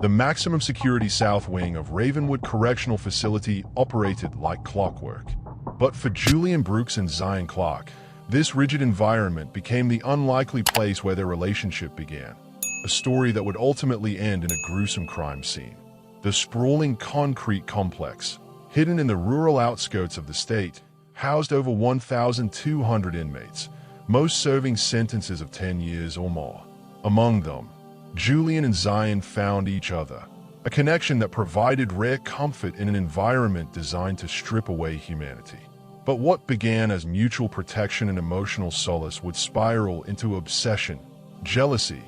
The maximum security south wing of Ravenwood Correctional Facility operated like clockwork. But for Julian Brooks and Zion Clark, this rigid environment became the unlikely place where their relationship began, a story that would ultimately end in a gruesome crime scene. The sprawling concrete complex, hidden in the rural outskirts of the state, housed over 1,200 inmates, most serving sentences of 10 years or more. Among them, Julian and Zion found each other, a connection that provided rare comfort in an environment designed to strip away humanity. But what began as mutual protection and emotional solace would spiral into obsession, jealousy,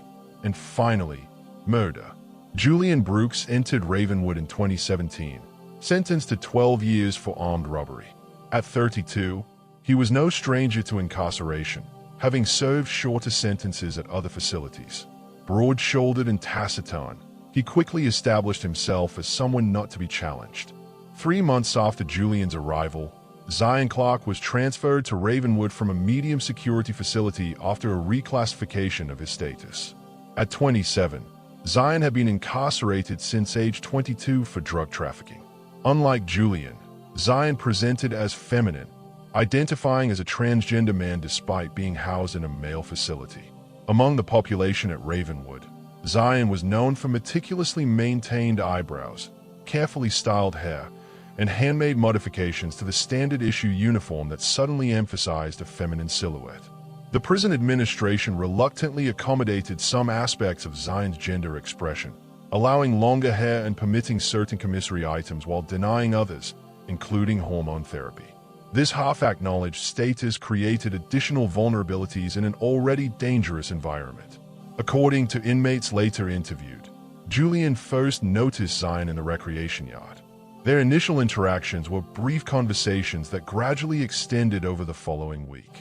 and finally, murder. Julian Brooks entered Ravenwood in 2017, sentenced to 12 years for armed robbery. At 32, he was no stranger to incarceration, having served shorter sentences at other facilities. Broad-shouldered and taciturn, he quickly established himself as someone not to be challenged. 3 months after Julian's arrival, Zion Clark was transferred to Ravenwood from a medium security facility after a reclassification of his status. At 27, Zion had been incarcerated since age 22 for drug trafficking. Unlike Julian, Zion presented as feminine, identifying as a transgender man despite being housed in a male facility. Among the population at Ravenwood, Zion was known for meticulously maintained eyebrows, carefully styled hair, and handmade modifications to the standard issue uniform that suddenly emphasized a feminine silhouette. The prison administration reluctantly accommodated some aspects of Zion's gender expression, allowing longer hair and permitting certain commissary items while denying others, including hormone therapy. This half-acknowledged status created additional vulnerabilities in an already dangerous environment. According to inmates later interviewed, Julian first noticed Zion in the recreation yard. Their initial interactions were brief conversations that gradually extended over the following week.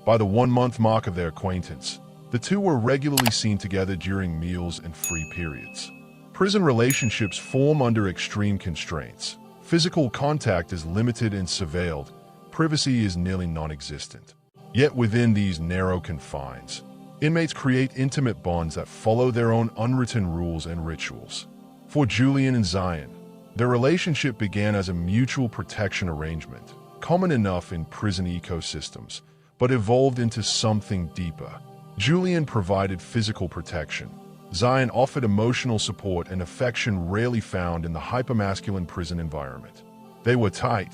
By the 1-month mark of their acquaintance, the two were regularly seen together during meals and free periods. Prison relationships form under extreme constraints. Physical contact is limited and surveilled. Privacy is nearly non-existent. Yet within these narrow confines, inmates create intimate bonds that follow their own unwritten rules and rituals. For Julian and Zion, their relationship began as a mutual protection arrangement, common enough in prison ecosystems, but evolved into something deeper. Julian provided physical protection. Zion offered emotional support and affection rarely found in the hypermasculine prison environment. They were tight,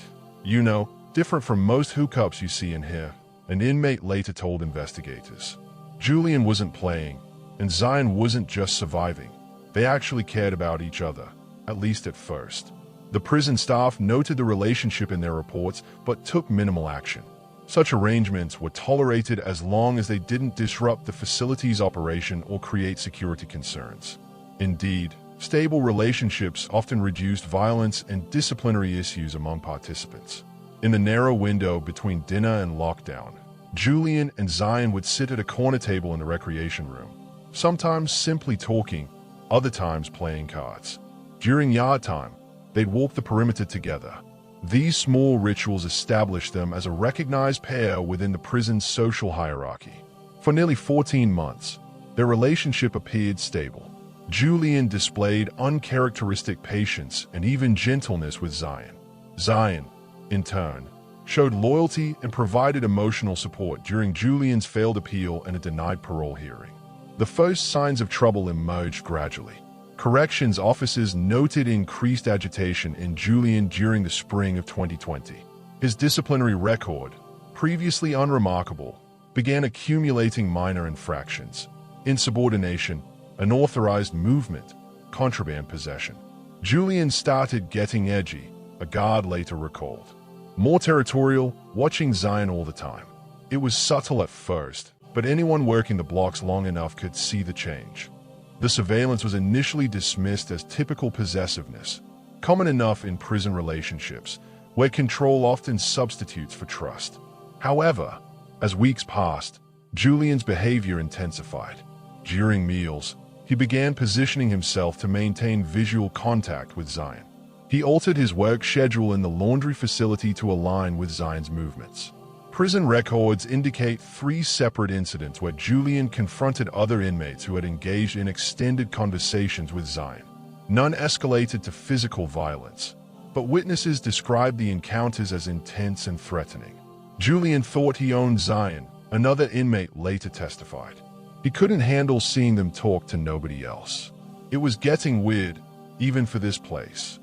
different from most hookups you see and hear, an inmate later told investigators. Julian wasn't playing, and Zion wasn't just surviving. They actually cared about each other, at least at first. The prison staff noted the relationship in their reports, but took minimal action. Such arrangements were tolerated as long as they didn't disrupt the facility's operation or create security concerns. Indeed, stable relationships often reduced violence and disciplinary issues among participants. In the narrow window between dinner and lockdown, Julian and Zion would sit at a corner table in the recreation room, sometimes simply talking, other times playing cards. During yard time, they'd walk the perimeter together. These small rituals established them as a recognized pair within the prison's social hierarchy. For nearly 14 months, their relationship appeared stable. Julian displayed uncharacteristic patience and even gentleness with Zion. Zion, in turn, showed loyalty and provided emotional support during Julian's failed appeal and a denied parole hearing. The first signs of trouble emerged gradually. Corrections officers noted increased agitation in Julian during the spring of 2020. His disciplinary record, previously unremarkable, began accumulating minor infractions: insubordination, unauthorized movement, contraband possession. Julian started getting edgy, a guard later recalled. More territorial, watching Zion all the time. It was subtle at first, but anyone working the blocks long enough could see the change. The surveillance was initially dismissed as typical possessiveness, common enough in prison relationships, where control often substitutes for trust. However, as weeks passed, Julian's behavior intensified. During meals, he began positioning himself to maintain visual contact with Zion. He altered his work schedule in the laundry facility to align with Zion's movements. Prison records indicate 3 separate incidents where Julian confronted other inmates who had engaged in extended conversations with Zion. None escalated to physical violence, but witnesses described the encounters as intense and threatening. Julian thought he owned Zion, another inmate later testified. He couldn't handle seeing them talk to nobody else. It was getting weird, even for this place.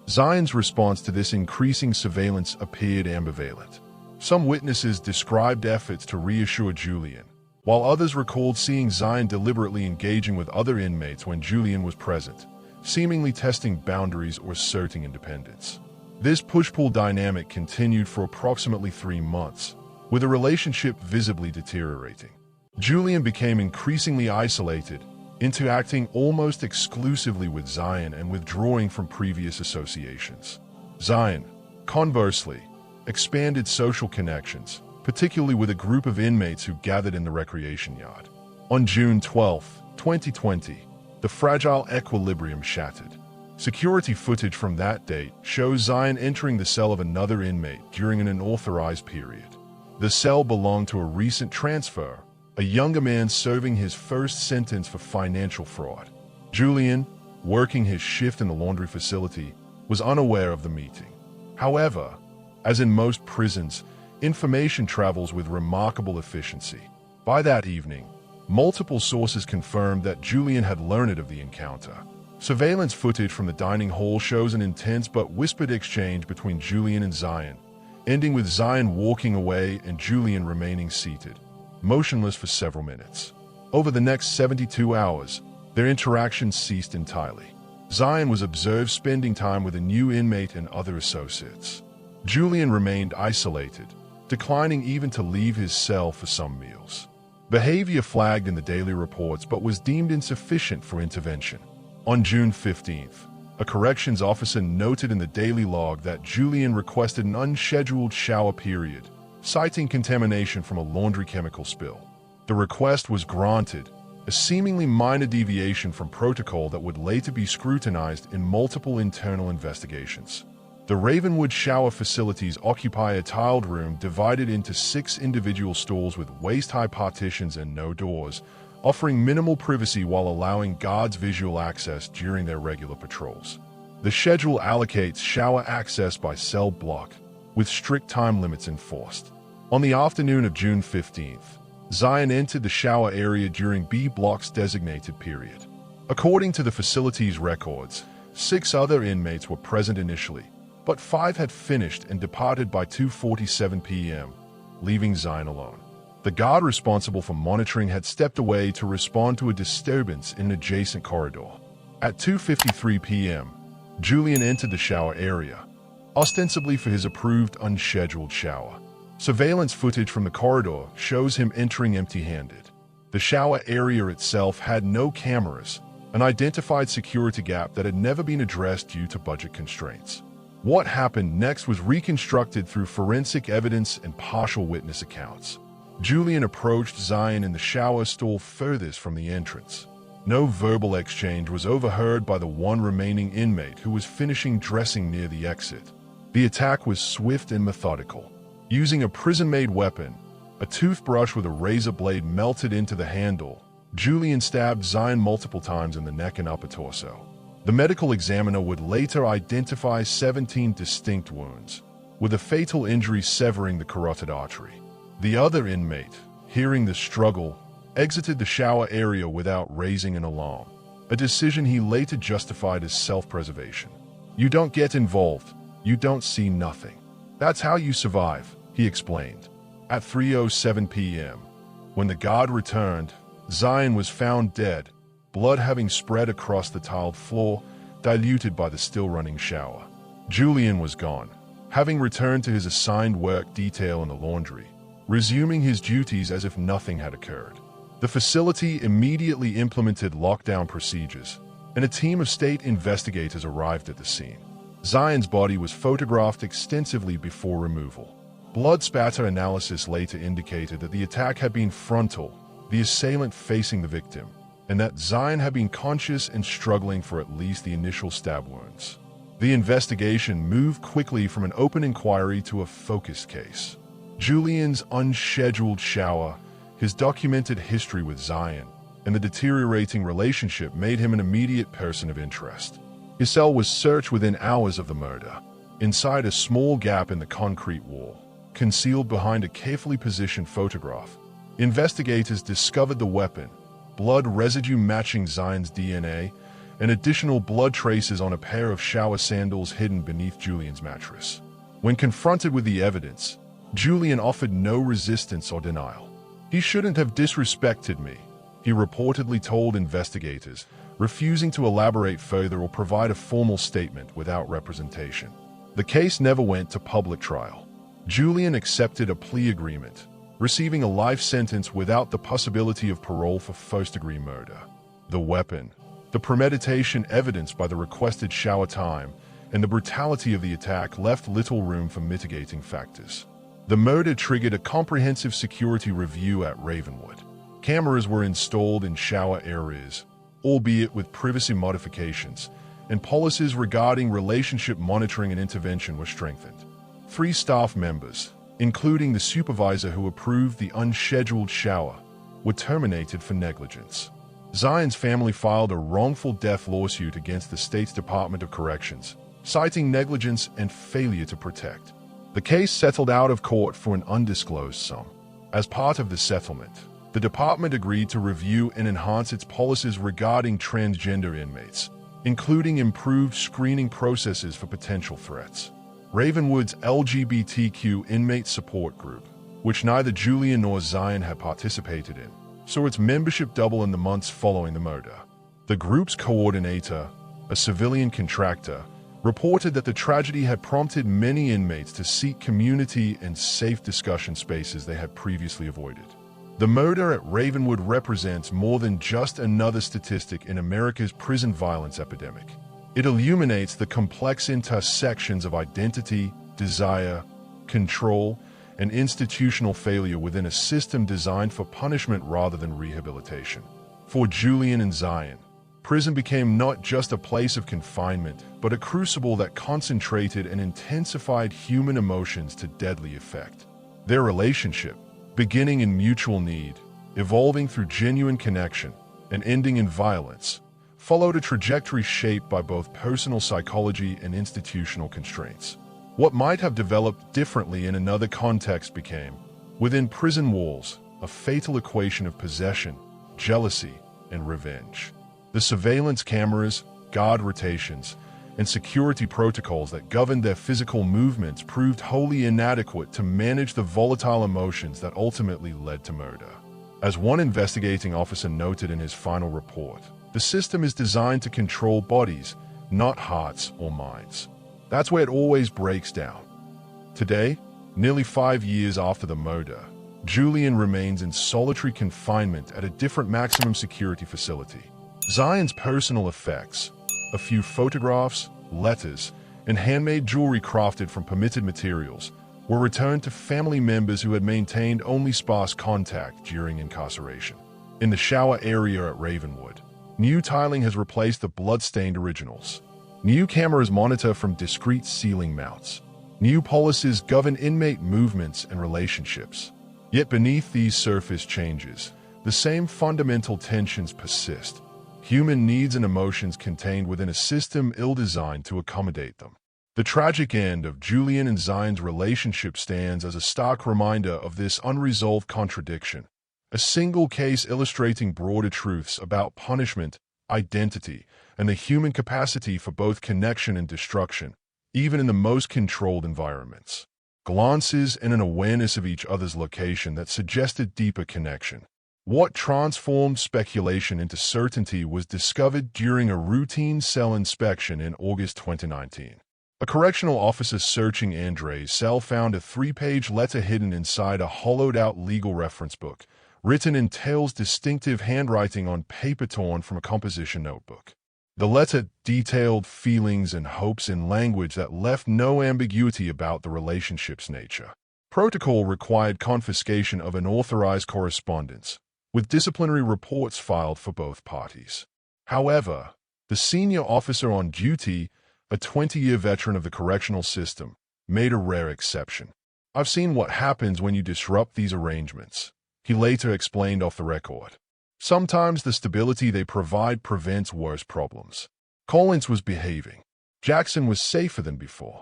Zion's response to this increasing surveillance appeared ambivalent. Some witnesses described efforts to reassure Julian, while others recalled seeing Zion deliberately engaging with other inmates when Julian was present, seemingly testing boundaries or asserting independence. This push-pull dynamic continued for approximately 3 months, with the relationship visibly deteriorating. Julian became increasingly isolated, interacting almost exclusively with Zion and withdrawing from previous associations. Zion, conversely, expanded social connections, particularly with a group of inmates who gathered in the recreation yard. On June 12, 2020, the fragile equilibrium shattered. Security footage from that date shows Zion entering the cell of another inmate during an unauthorized period. The cell belonged to a recent transfer, a younger man serving his first sentence for financial fraud. Julian, working his shift in the laundry facility, was unaware of the meeting. However, as in most prisons, information travels with remarkable efficiency. By that evening, multiple sources confirmed that Julian had learned of the encounter. Surveillance footage from the dining hall shows an intense but whispered exchange between Julian and Zion, ending with Zion walking away and Julian remaining seated, motionless for several minutes. Over the next 72 hours, their interaction ceased entirely. Zion was observed spending time with a new inmate and other associates. Julian remained isolated, declining even to leave his cell for some meals. Behavior flagged in the daily reports but was deemed insufficient for intervention. On June 15th, a corrections officer noted in the daily log that Julian requested an unscheduled shower period, citing contamination from a laundry chemical spill. The request was granted, a seemingly minor deviation from protocol that would later be scrutinized in multiple internal investigations. The Ravenwood shower facilities occupy a tiled room divided into 6 individual stalls with waist-high partitions and no doors, offering minimal privacy while allowing guards visual access during their regular patrols. The schedule allocates shower access by cell block, with strict time limits enforced. On the afternoon of June 15th, Zion entered the shower area during B Block's designated period. According to the facility's records, 6 other inmates were present initially, but 5 had finished and departed by 2:47 p.m., leaving Zion alone. The guard responsible for monitoring had stepped away to respond to a disturbance in an adjacent corridor. At 2:53 p.m., Julian entered the shower area, ostensibly for his approved unscheduled shower. Surveillance footage from the corridor shows him entering empty-handed. The shower area itself had no cameras, an identified security gap that had never been addressed due to budget constraints. What happened next was reconstructed through forensic evidence and partial witness accounts. Julian approached Zion in the shower stall furthest from the entrance. No verbal exchange was overheard by the one remaining inmate who was finishing dressing near the exit. The attack was swift and methodical. Using a prison-made weapon, a toothbrush with a razor blade melted into the handle, Julian stabbed Zion multiple times in the neck and upper torso. The medical examiner would later identify 17 distinct wounds, with a fatal injury severing the carotid artery. The other inmate, hearing the struggle, exited the shower area without raising an alarm, a decision he later justified as self-preservation. "You don't get involved, you don't see nothing. That's how you survive," he explained. At 3:07 p.m., when the guard returned, Zion was found dead, blood having spread across the tiled floor, diluted by the still-running shower. Julian was gone, having returned to his assigned work detail in the laundry, resuming his duties as if nothing had occurred. The facility immediately implemented lockdown procedures, and a team of state investigators arrived at the scene. Zion's body was photographed extensively before removal. Blood spatter analysis later indicated that the attack had been frontal, the assailant facing the victim, and that Zion had been conscious and struggling for at least the initial stab wounds. The investigation moved quickly from an open inquiry to a focused case. Julian's unscheduled shower, his documented history with Zion, and the deteriorating relationship made him an immediate person of interest. His cell was searched within hours of the murder. Inside a small gap in the concrete wall, concealed behind a carefully positioned photograph, investigators discovered the weapon, blood residue matching Zion's DNA, and additional blood traces on a pair of shower sandals hidden beneath Julian's mattress. When confronted with the evidence, Julian offered no resistance or denial. "He shouldn't have disrespected me," he reportedly told investigators, refusing to elaborate further or provide a formal statement without representation. The case never went to public trial. Julian accepted a plea agreement, receiving a life sentence without the possibility of parole for first-degree murder. The weapon, the premeditation evidenced by the requested shower time, and the brutality of the attack left little room for mitigating factors. The murder triggered a comprehensive security review at Ravenwood. Cameras were installed in shower areas, albeit with privacy modifications, and policies regarding relationship monitoring and intervention were strengthened. 3 staff members, including the supervisor who approved the unscheduled shower, were terminated for negligence. Zion's family filed a wrongful death lawsuit against the state's Department of Corrections, citing negligence and failure to protect. The case settled out of court for an undisclosed sum. As part of the settlement, the department agreed to review and enhance its policies regarding transgender inmates, including improved screening processes for potential threats. Ravenwood's LGBTQ inmate support group, which neither Julian nor Zion had participated in, saw its membership double in the months following the murder. The group's coordinator, a civilian contractor, reported that the tragedy had prompted many inmates to seek community and safe discussion spaces they had previously avoided. The murder at Ravenwood represents more than just another statistic in America's prison violence epidemic. It illuminates the complex intersections of identity, desire, control, and institutional failure within a system designed for punishment rather than rehabilitation. For Julian and Zion, prison became not just a place of confinement, but a crucible that concentrated and intensified human emotions to deadly effect. Their relationship, beginning in mutual need, evolving through genuine connection, and ending in violence, followed a trajectory shaped by both personal psychology and institutional constraints. What might have developed differently in another context became, within prison walls, a fatal equation of possession, jealousy, and revenge. The surveillance cameras, guard rotations, and security protocols that governed their physical movements proved wholly inadequate to manage the volatile emotions that ultimately led to murder. As one investigating officer noted in his final report, the system is designed to control bodies, not hearts or minds. That's where it always breaks down. Today, nearly 5 years after the murder, Julian remains in solitary confinement at a different maximum security facility. Zion's personal effects, a few photographs, letters, and handmade jewelry crafted from permitted materials, were returned to family members who had maintained only sparse contact during incarceration. In the shower area at Ravenwood, new tiling has replaced the blood-stained originals. New cameras monitor from discrete ceiling mounts. New policies govern inmate movements and relationships. Yet beneath these surface changes, the same fundamental tensions persist. Human needs and emotions contained within a system ill-designed to accommodate them. The tragic end of Julian and Zion's relationship stands as a stark reminder of this unresolved contradiction, a single case illustrating broader truths about punishment, identity, and the human capacity for both connection and destruction, even in the most controlled environments. Glances and an awareness of each other's location that suggested deeper connection. What transformed speculation into certainty was discovered during a routine cell inspection in August 2019. A correctional officer searching Andre's cell found a 3-page letter hidden inside a hollowed-out legal reference book, written in Terrell's distinctive handwriting on paper torn from a composition notebook. The letter detailed feelings and hopes in language that left no ambiguity about the relationship's nature. Protocol required confiscation of unauthorized correspondence, with disciplinary reports filed for both parties. However, the senior officer on duty, a 20-year veteran of the correctional system, made a rare exception. "I've seen what happens when you disrupt these arrangements," he later explained off the record. "Sometimes the stability they provide prevents worse problems." Collins was behaving. Jackson was safer than before.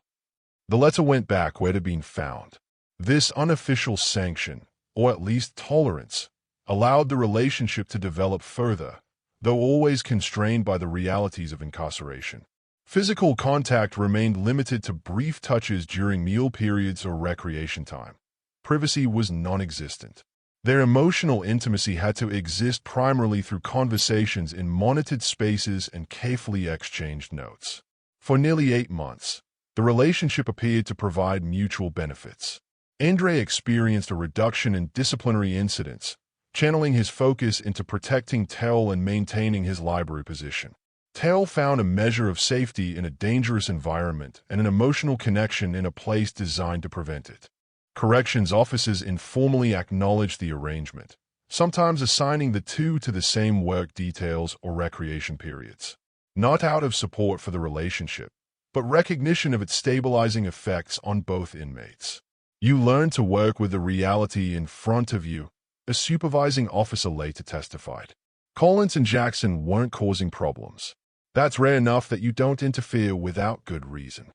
The letter went back where it had been found. This unofficial sanction, or at least tolerance, allowed the relationship to develop further, though always constrained by the realities of incarceration. Physical contact remained limited to brief touches during meal periods or recreation time. Privacy was non-existent. Their emotional intimacy had to exist primarily through conversations in monitored spaces and carefully exchanged notes. For nearly 8 months, the relationship appeared to provide mutual benefits. Andre experienced a reduction in disciplinary incidents, channeling his focus into protecting Terrell and maintaining his library position. Terrell found a measure of safety in a dangerous environment and an emotional connection in a place designed to prevent it. Corrections officers informally acknowledged the arrangement, sometimes assigning the two to the same work details or recreation periods. Not out of support for the relationship, but recognition of its stabilizing effects on both inmates. You learn to work with the reality in front of you, a supervising officer later testified. Collins and Jackson weren't causing problems. That's rare enough that you don't interfere without good reason.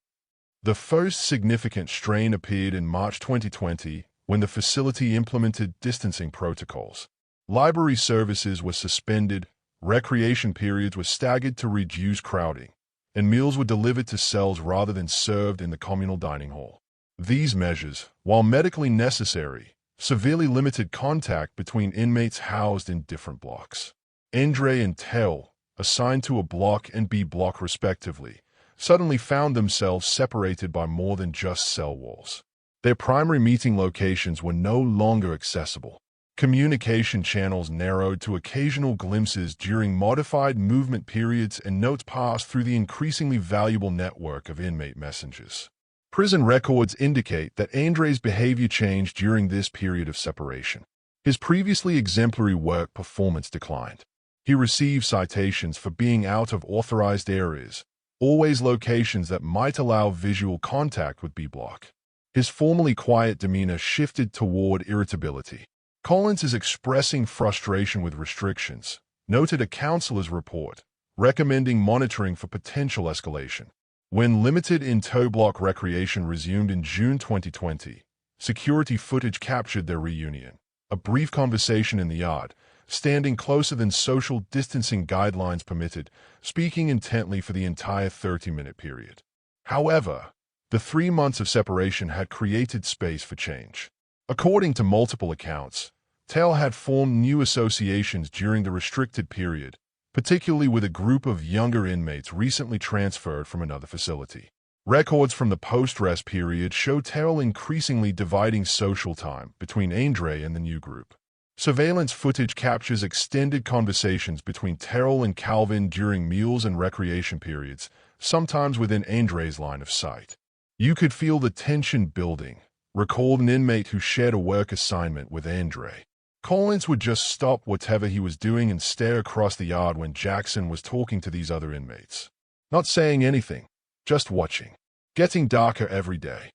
The first significant strain appeared in March 2020 when the facility implemented distancing protocols. Library services were suspended, recreation periods were staggered to reduce crowding, and meals were delivered to cells rather than served in the communal dining hall. These measures, while medically necessary, severely limited contact between inmates housed in different blocks. Andre and Terrell, assigned to a block and B block respectively, suddenly found themselves separated by more than just cell walls. Their primary meeting locations were no longer accessible. Communication channels narrowed to occasional glimpses during modified movement periods and notes passed through the increasingly valuable network of inmate messengers. Prison records indicate that Andre's behavior changed during this period of separation. His previously exemplary work performance declined. He received citations for being out of authorized areas, always locations that might allow visual contact with B-Block. His formerly quiet demeanor shifted toward irritability. Collins is expressing frustration with restrictions, noted a counselor's report, recommending monitoring for potential escalation. When limited inter-block recreation resumed in June 2020, security footage captured their reunion. A brief conversation in the yard, standing closer than social distancing guidelines permitted, speaking intently for the entire 30-minute period. However, the 3 months of separation had created space for change. According to multiple accounts, Terrell had formed new associations during the restricted period, particularly with a group of younger inmates recently transferred from another facility. Records from the post-rest period show Terrell increasingly dividing social time between Andre and the new group. Surveillance footage captures extended conversations between Terrell and Calvin during meals and recreation periods, sometimes within Andre's line of sight. You could feel the tension building, recalled an inmate who shared a work assignment with Andre. Collins would just stop whatever he was doing and stare across the yard when Jackson was talking to these other inmates. Not saying anything, just watching. Getting darker every day.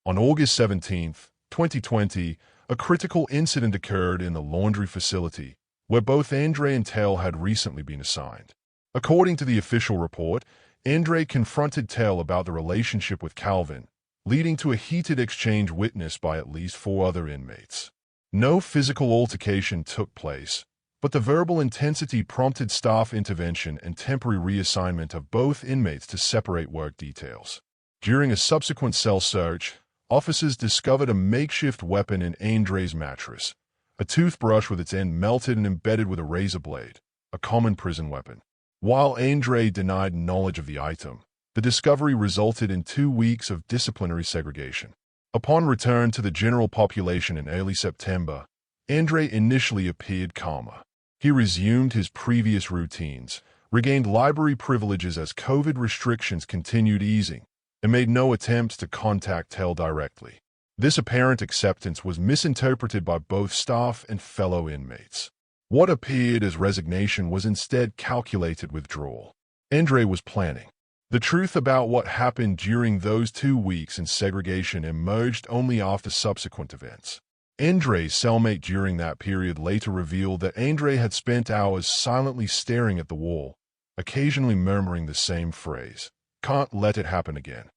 On August 17, 2020, a critical incident occurred in the laundry facility, where both Andre and Terrell had recently been assigned. According to the official report, Andre confronted Terrell about the relationship with Calvin, leading to a heated exchange witnessed by at least 4 other inmates. No physical altercation took place, but the verbal intensity prompted staff intervention and temporary reassignment of both inmates to separate work details. During a subsequent cell search, officers discovered a makeshift weapon in Andre's mattress, a toothbrush with its end melted and embedded with a razor blade, a common prison weapon. While Andre denied knowledge of the item, the discovery resulted in 2 weeks of disciplinary segregation. Upon return to the general population in early September, Andre initially appeared calmer. He resumed his previous routines, regained library privileges as COVID restrictions continued easing, and made no attempts to contact Terrell directly. This apparent acceptance was misinterpreted by both staff and fellow inmates. What appeared as resignation was instead calculated withdrawal. Andre was planning. The truth about what happened during those 2 weeks in segregation emerged only after subsequent events. Andre's cellmate during that period later revealed that Andre had spent hours silently staring at the wall, occasionally murmuring the same phrase, "Can't let it happen again."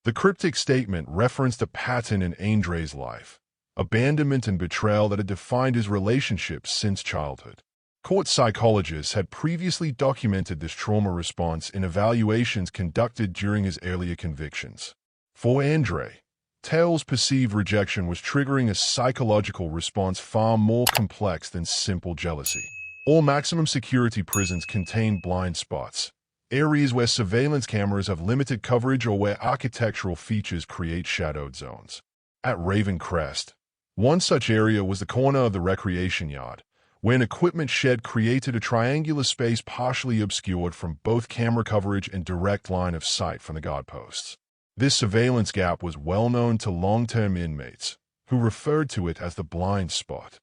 The cryptic statement referenced a pattern in Andre's life, abandonment and betrayal that had defined his relationships since childhood. Court psychologists had previously documented this trauma response in evaluations conducted during his earlier convictions. For Andre, Terrell's perceived rejection was triggering a psychological response far more complex than simple jealousy. All maximum security prisons contain blind spots, areas where surveillance cameras have limited coverage or where architectural features create shadowed zones. At Raven Crest, one such area was the corner of the recreation yard, where an equipment shed created a triangular space partially obscured from both camera coverage and direct line of sight from the guard posts. This surveillance gap was well known to long-term inmates, who referred to it as the blind spot.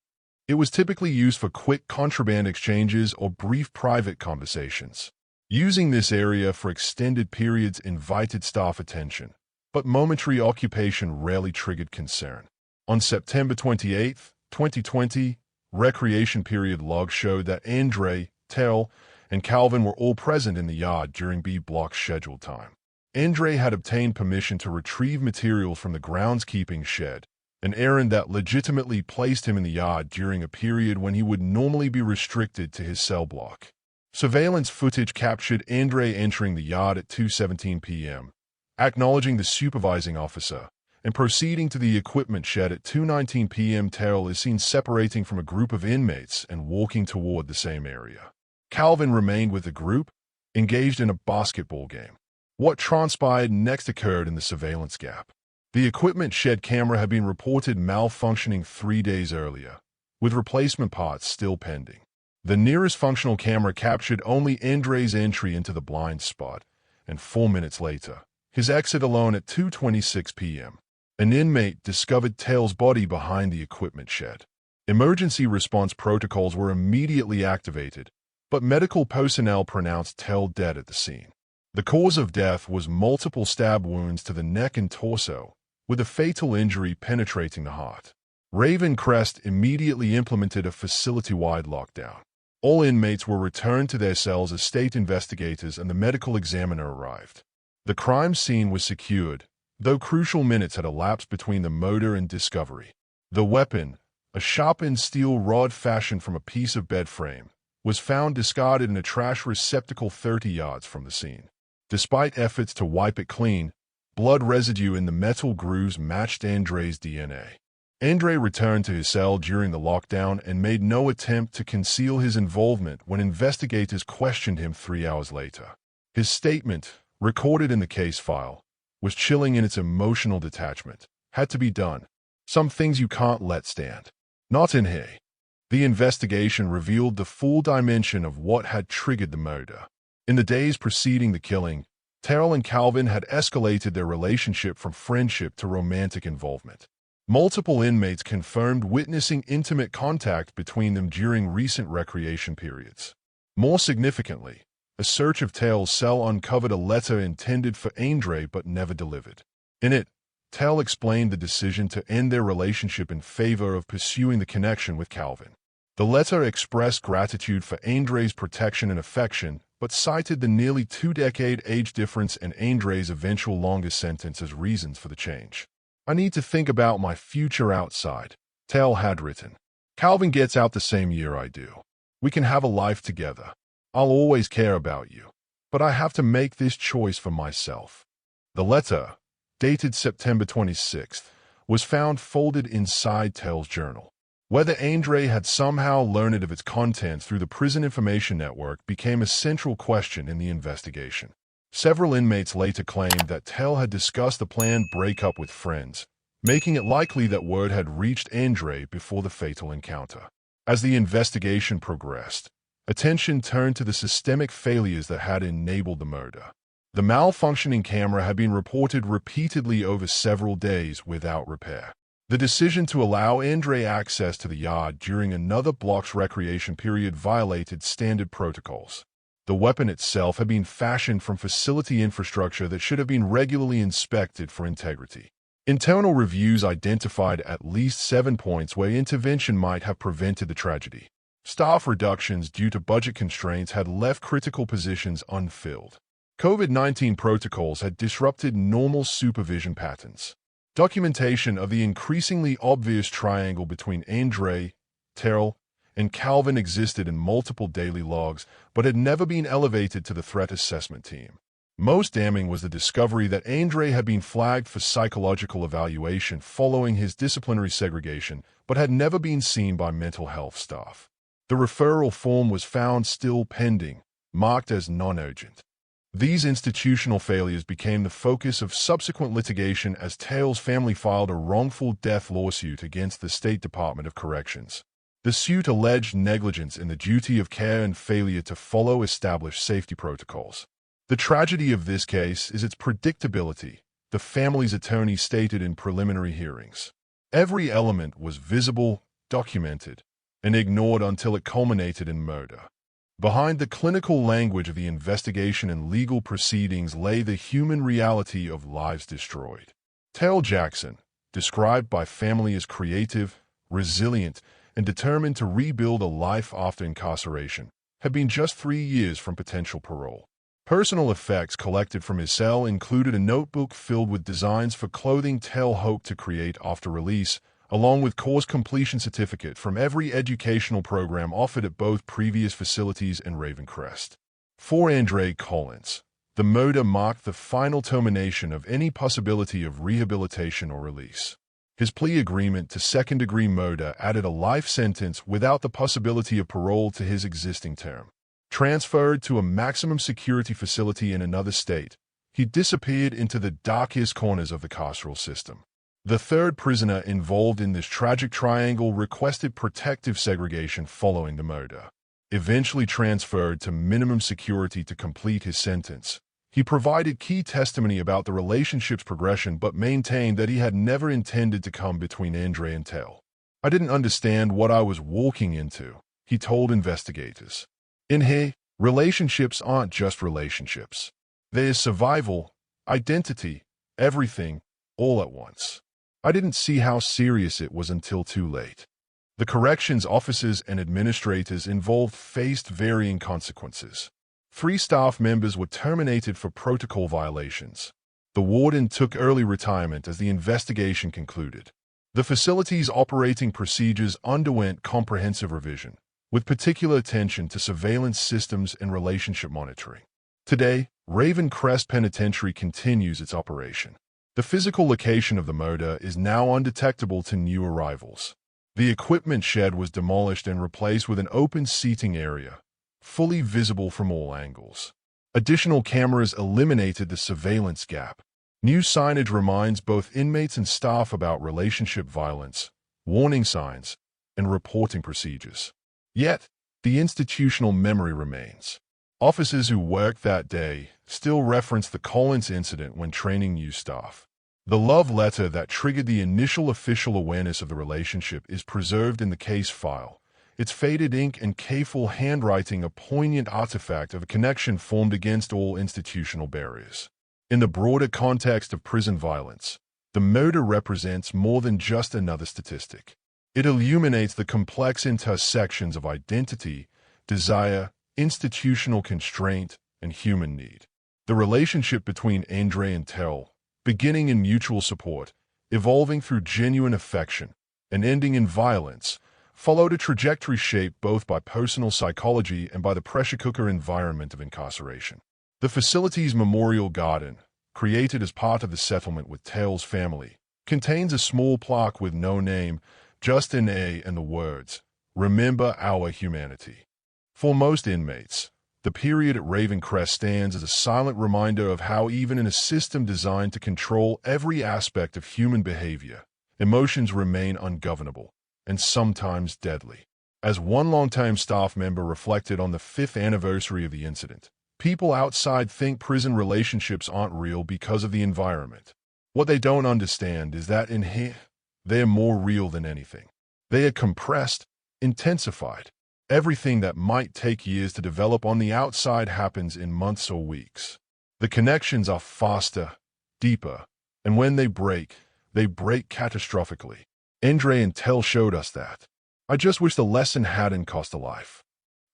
It was typically used for quick contraband exchanges or brief private conversations. Using this area for extended periods invited staff attention, but momentary occupation rarely triggered concern. On September 28, 2020, recreation period logs showed that Andre, Terrell, and Calvin were all present in the yard during B Block's scheduled time. Andre had obtained permission to retrieve materials from the groundskeeping shed, an errand that legitimately placed him in the yard during a period when he would normally be restricted to his cell block. Surveillance footage captured Andre entering the yard at 2:17 p.m., acknowledging the supervising officer, and proceeding to the equipment shed at 2:19 p.m. Terrell is seen separating from a group of inmates and walking toward the same area. Calvin remained with the group, engaged in a basketball game. What transpired next occurred in the surveillance gap. The equipment shed camera had been reported malfunctioning 3 days earlier, with replacement parts still pending. The nearest functional camera captured only Andre's entry into the blind spot, and 4 minutes later, his exit alone at 2:26 p.m. An inmate discovered Terrell's body behind the equipment shed. Emergency response protocols were immediately activated, but medical personnel pronounced Terrell dead at the scene. The cause of death was multiple stab wounds to the neck and torso, with a fatal injury penetrating the heart. Raven Crest immediately implemented a facility-wide lockdown. All inmates were returned to their cells as state investigators and the medical examiner arrived. The crime scene was secured, though crucial minutes had elapsed between the murder and discovery. The weapon, a sharpened steel rod fashioned from a piece of bed frame, was found discarded in a trash receptacle 30 yards from the scene. Despite efforts to wipe it clean, blood residue in the metal grooves matched Andre's DNA. Andre returned to his cell during the lockdown and made no attempt to conceal his involvement when investigators questioned him 3 hours later. His statement, recorded in the case file, was chilling in its emotional detachment. Had to be done. Some things you can't let stand. Not in here. The investigation revealed the full dimension of what had triggered the murder. In the days preceding the killing, Terrell and Calvin had escalated their relationship from friendship to romantic involvement. Multiple inmates confirmed witnessing intimate contact between them during recent recreation periods. More significantly, a search of Terrell's cell uncovered a letter intended for Andre but never delivered. In it, Terrell explained the decision to end their relationship in favor of pursuing the connection with Calvin. The letter expressed gratitude for Andre's protection and affection, but cited the nearly 2-decade age difference and Andre's eventual longer sentence as reasons for the change. "I need to think about my future outside," Terrell had written. "Calvin gets out the same year I do. We can have a life together. I'll always care about you, but I have to make this choice for myself." The letter, dated September 26th, was found folded inside Terrell's journal. Whether Andre had somehow learned of its contents through the Prison Information Network became a central question in the investigation. Several inmates later claimed that Terrell had discussed the planned breakup with friends, making it likely that word had reached Andre before the fatal encounter. As the investigation progressed, attention turned to the systemic failures that had enabled the murder. The malfunctioning camera had been reported repeatedly over several days without repair. The decision to allow Andre access to the yard during another block's recreation period violated standard protocols. The weapon itself had been fashioned from facility infrastructure that should have been regularly inspected for integrity. Internal reviews identified at least 7 points where intervention might have prevented the tragedy. Staff reductions due to budget constraints had left critical positions unfilled. COVID-19 protocols had disrupted normal supervision patterns. Documentation of the increasingly obvious triangle between Andre, Terrell, and Calvin existed in multiple daily logs, but had never been elevated to the threat assessment team. Most damning was the discovery that Andre had been flagged for psychological evaluation following his disciplinary segregation, but had never been seen by mental health staff. The referral form was found still pending, marked as non-urgent. These institutional failures became the focus of subsequent litigation as Terrell's family filed a wrongful death lawsuit against the State Department of Corrections. The suit alleged negligence in the duty of care and failure to follow established safety protocols. The tragedy of this case is its predictability, the family's attorney stated in preliminary hearings. Every element was visible, documented, and ignored until it culminated in murder. Behind the clinical language of the investigation and legal proceedings lay the human reality of lives destroyed. Terrell Jackson, described by family as creative, resilient, and determined to rebuild a life after incarceration, had been just 3 years from potential parole. Personal effects collected from his cell included a notebook filled with designs for clothing Terrell hoped to create after release, along with course completion certificate from every educational program offered at both previous facilities in Ravencrest. For Andre Collins, the murder marked the final termination of any possibility of rehabilitation or release. His plea agreement to second-degree murder added a life sentence without the possibility of parole to his existing term. Transferred to a maximum security facility in another state, he disappeared into the darkest corners of the carceral system. The third prisoner involved in this tragic triangle requested protective segregation following the murder. Eventually transferred to minimum security to complete his sentence, he provided key testimony about the relationship's progression but maintained that he had never intended to come between Andre and Terrell. "I didn't understand what I was walking into," he told investigators. In here, relationships aren't just relationships. There's survival, identity, everything, all at once. I didn't see how serious it was until too late. The corrections officers and administrators involved faced varying consequences. 3 staff members were terminated for protocol violations. The warden took early retirement as the investigation concluded. The facility's operating procedures underwent comprehensive revision, with particular attention to surveillance systems and relationship monitoring. Today, Ravencrest Penitentiary continues its operation. The physical location of the murder is now undetectable to new arrivals. The equipment shed was demolished and replaced with an open seating area, fully visible from all angles. Additional cameras eliminated the surveillance gap. New signage reminds both inmates and staff about relationship violence, warning signs, and reporting procedures. Yet, the institutional memory remains. Officers who worked that day still reference the Collins incident when training new staff. The love letter that triggered the initial official awareness of the relationship is preserved in the case file, its faded ink and careful handwriting a poignant artifact of a connection formed against all institutional barriers. In the broader context of prison violence, the murder represents more than just another statistic. It illuminates the complex intersections of identity, desire, institutional constraint, and human need. The relationship between Andre and Terrell, beginning in mutual support, evolving through genuine affection, and ending in violence, followed a trajectory shaped both by personal psychology and by the pressure cooker environment of incarceration. The facility's memorial garden, created as part of the settlement with Terrell's family, contains a small plaque with no name, just an A and the words, "Remember our humanity." For most inmates, the period at Ravencrest stands as a silent reminder of how even in a system designed to control every aspect of human behavior, emotions remain ungovernable and sometimes deadly. As one longtime staff member reflected on the 5th anniversary of the incident, people outside think prison relationships aren't real because of the environment. What they don't understand is that in here, they're more real than anything. They are compressed, intensified. Everything that might take years to develop on the outside happens in months or weeks. The connections are faster, deeper, and when they break catastrophically. Andre and Terrell showed us that. I just wish the lesson hadn't cost a life.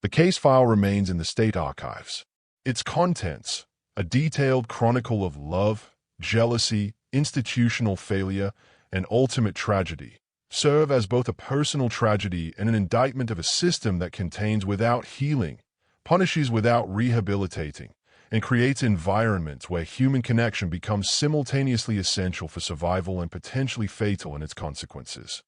The case file remains in the state archives. Its contents, a detailed chronicle of love, jealousy, institutional failure, and ultimate tragedy, serve as both a personal tragedy and an indictment of a system that contains without healing, punishes without rehabilitating, and creates environments where human connection becomes simultaneously essential for survival and potentially fatal in its consequences.